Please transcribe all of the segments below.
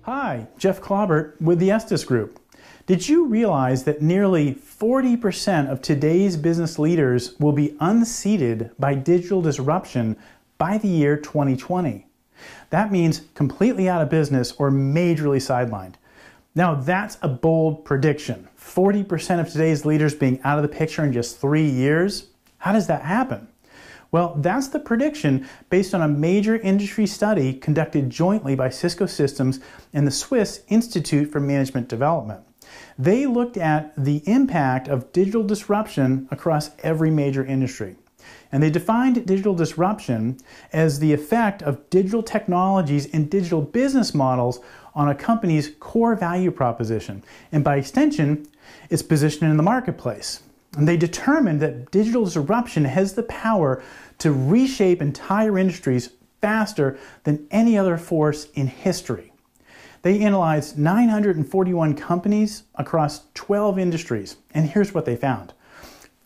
Hi, Jeff Claubert with the EstesGroup. Did you realize that nearly 40% of today's business leaders will be unseated by digital disruption by the year 2020? That means completely out of business or majorly sidelined. Now that's a bold prediction. 40% of today's leaders being out of the picture in just 3 years? How does that happen? Well, that's the prediction based on a major industry study conducted jointly by Cisco Systems and the Swiss Institute for Management Development. They looked at the impact of digital disruption across every major industry. And they defined digital disruption as the effect of digital technologies and digital business models on a company's core value proposition, and by extension, its position in the marketplace. And they determined that digital disruption has the power to reshape entire industries faster than any other force in history. They analyzed 941 companies across 12 industries, and here's what they found.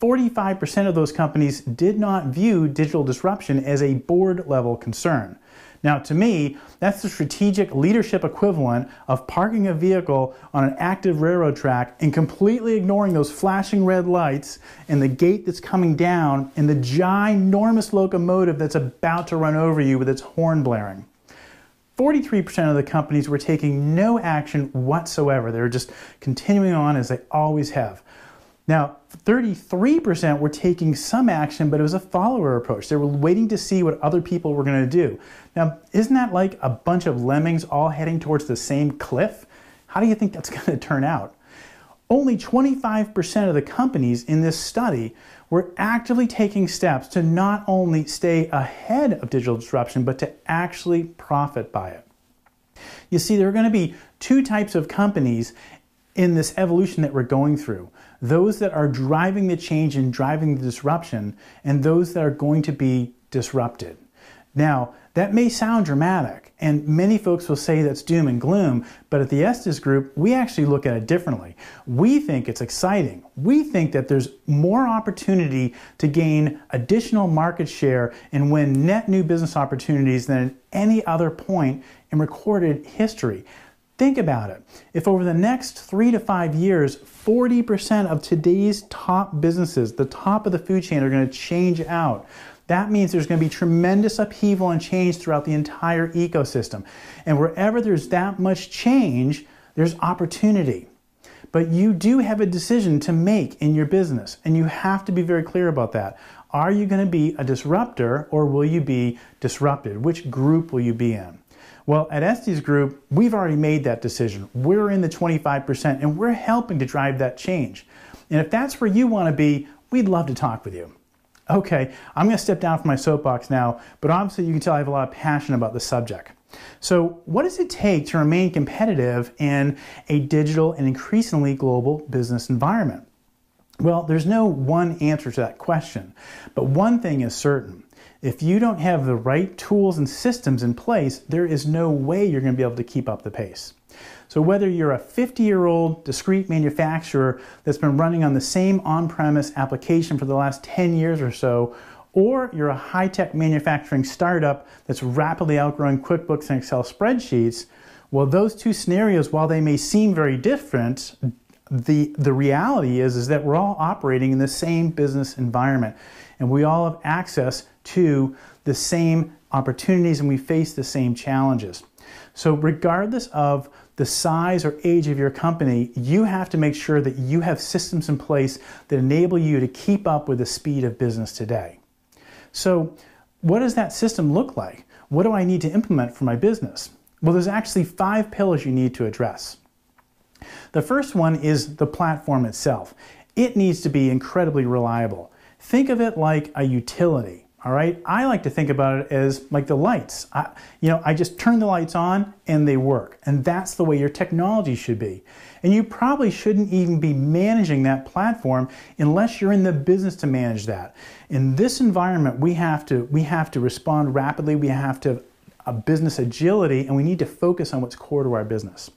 45% of those companies did not view digital disruption as a board-level concern. Now, to me, that's the strategic leadership equivalent of parking a vehicle on an active railroad track and completely ignoring those flashing red lights and the gate that's coming down and the ginormous locomotive that's about to run over you with its horn blaring. 43% of the companies were taking no action whatsoever. They were just continuing on as they always have. Now, 33% were taking some action, but it was a follower approach. They were waiting to see what other people were going to do. Now, isn't that like a bunch of lemmings all heading towards the same cliff? How do you think that's going to turn out? Only 25% of the companies in this study were actively taking steps to not only stay ahead of digital disruption, but to actually profit by it. You see, there are going to be two types of companies in this evolution that we're going through. Those that are driving the change and driving the disruption, and those that are going to be disrupted. Now, that may sound dramatic, and many folks will say that's doom and gloom, but at the EstesGroup, we actually look at it differently. We think it's exciting. We think that there's more opportunity to gain additional market share and win net new business opportunities than at any other point in recorded history. Think about it. If over the next 3 to 5 years, 40% of today's top businesses, the top of the food chain, are going to change out, that means there's going to be tremendous upheaval and change throughout the entire ecosystem. And wherever there's that much change, there's opportunity. But you do have a decision to make in your business, and you have to be very clear about that. Are you going to be a disruptor, or will you be disrupted? Which group will you be in? Well, at EstesGroup, we've already made that decision. We're in the 25%, and we're helping to drive that change. And if that's where you want to be, we'd love to talk with you. Okay, I'm going to step down from my soapbox now, but obviously you can tell I have a lot of passion about the subject. So what does it take to remain competitive in a digital and increasingly global business environment? Well, there's no one answer to that question, but one thing is certain. If you don't have the right tools and systems in place, there is no way you're going to be able to keep up the pace. So whether you're a 50-year-old discrete manufacturer that's been running on the same on-premise application for the last 10 years or so, or you're a high-tech manufacturing startup that's rapidly outgrowing QuickBooks and Excel spreadsheets, well, those two scenarios, while they may seem very different, the reality is that we're all operating in the same business environment, and we all have access to the same opportunities, and we face the same challenges. So regardless of the size or age of your company, you have to make sure that you have systems in place that enable you to keep up with the speed of business today. So what does that system look like? What do I need to implement for my business? Well, there's actually 5 pillars you need to address. The first one is the platform itself. It needs to be incredibly reliable. Think of it like a utility. All right, I like to think about it as like the lights. I just turn the lights on and they work. And that's the way your technology should be. And you probably shouldn't even be managing that platform unless you're in the business to manage that. In this environment, we have to respond rapidly. We have to have a business agility, and we need to focus on what's core to our business.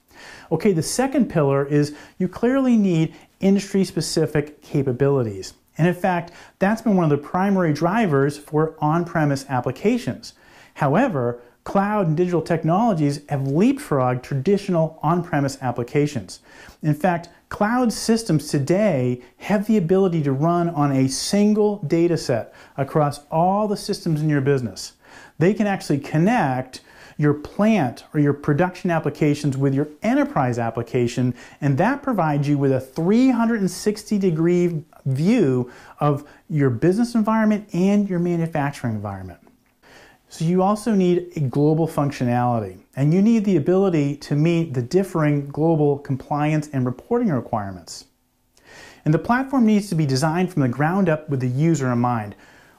Okay, the second pillar is you clearly need industry-specific capabilities. And in fact, that's been one of the primary drivers for on-premise applications. However, Cloud and digital technologies have leapfrogged traditional on-premise applications. In fact, cloud systems today have the ability to run on a single data set across all the systems in your business. They can actually connect your plant or your production applications with your enterprise application, and that provides you with a 360-degree view of your business environment and your manufacturing environment. So you also need a global functionality, and you need the ability to meet the differing global compliance and reporting requirements. And the platform needs to be designed from the ground up with the user in mind.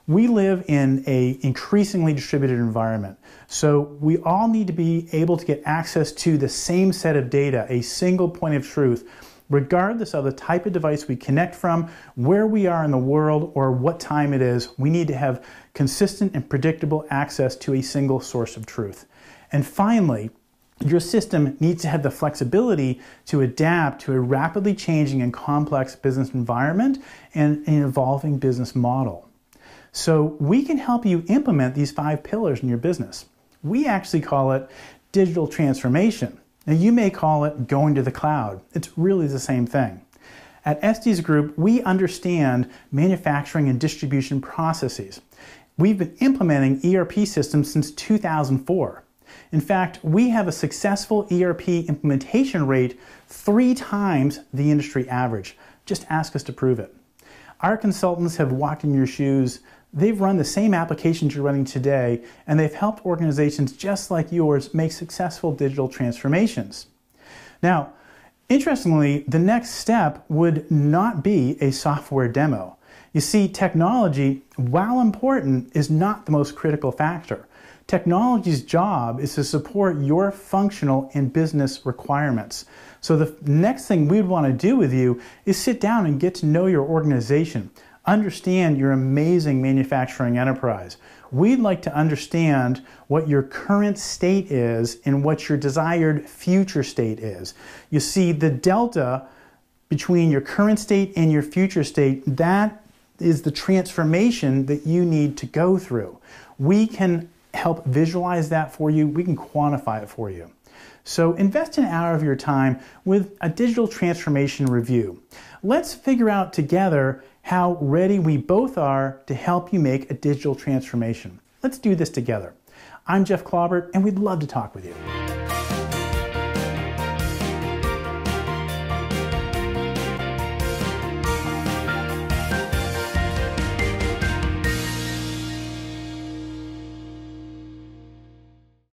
We live in an increasingly distributed environment, so we all need to be able to get access to the same set of data, a single point of truth, regardless of the type of device we connect from, where we are in the world, or what time it is. We need to have consistent and predictable access to a single source of truth. And finally, your system needs to have the flexibility to adapt to a rapidly changing and complex business environment and an evolving business model. So we can help you implement these 5 pillars in your business. We actually call it digital transformation. Now you may call it going to the cloud. It's really the same thing. At EstesGroup, we understand manufacturing and distribution processes. We've been implementing ERP systems since 2004. In fact, we have a successful ERP implementation rate 3 times the industry average. Just ask us to prove it. Our consultants have walked in your shoes. They've run the same applications you're running today, and they've helped organizations just like yours make successful digital transformations. Now, interestingly, the next step would not be a software demo. You see, technology, while important, is not the most critical factor. Technology's job is to support your functional and business requirements. So the next thing we'd want to do with you is sit down and get to know your organization. Understand your amazing manufacturing enterprise. We'd like to understand what your current state is and what your desired future state is. You see, the delta between your current state and your future state, that is the transformation that you need to go through. We can help visualize that for you. We can quantify it for you. So invest an hour of your time with a digital transformation review. Let's figure out together how ready we both are to help you make a digital transformation. Let's do this together. I'm Jeff Claubert, and we'd love to talk with you.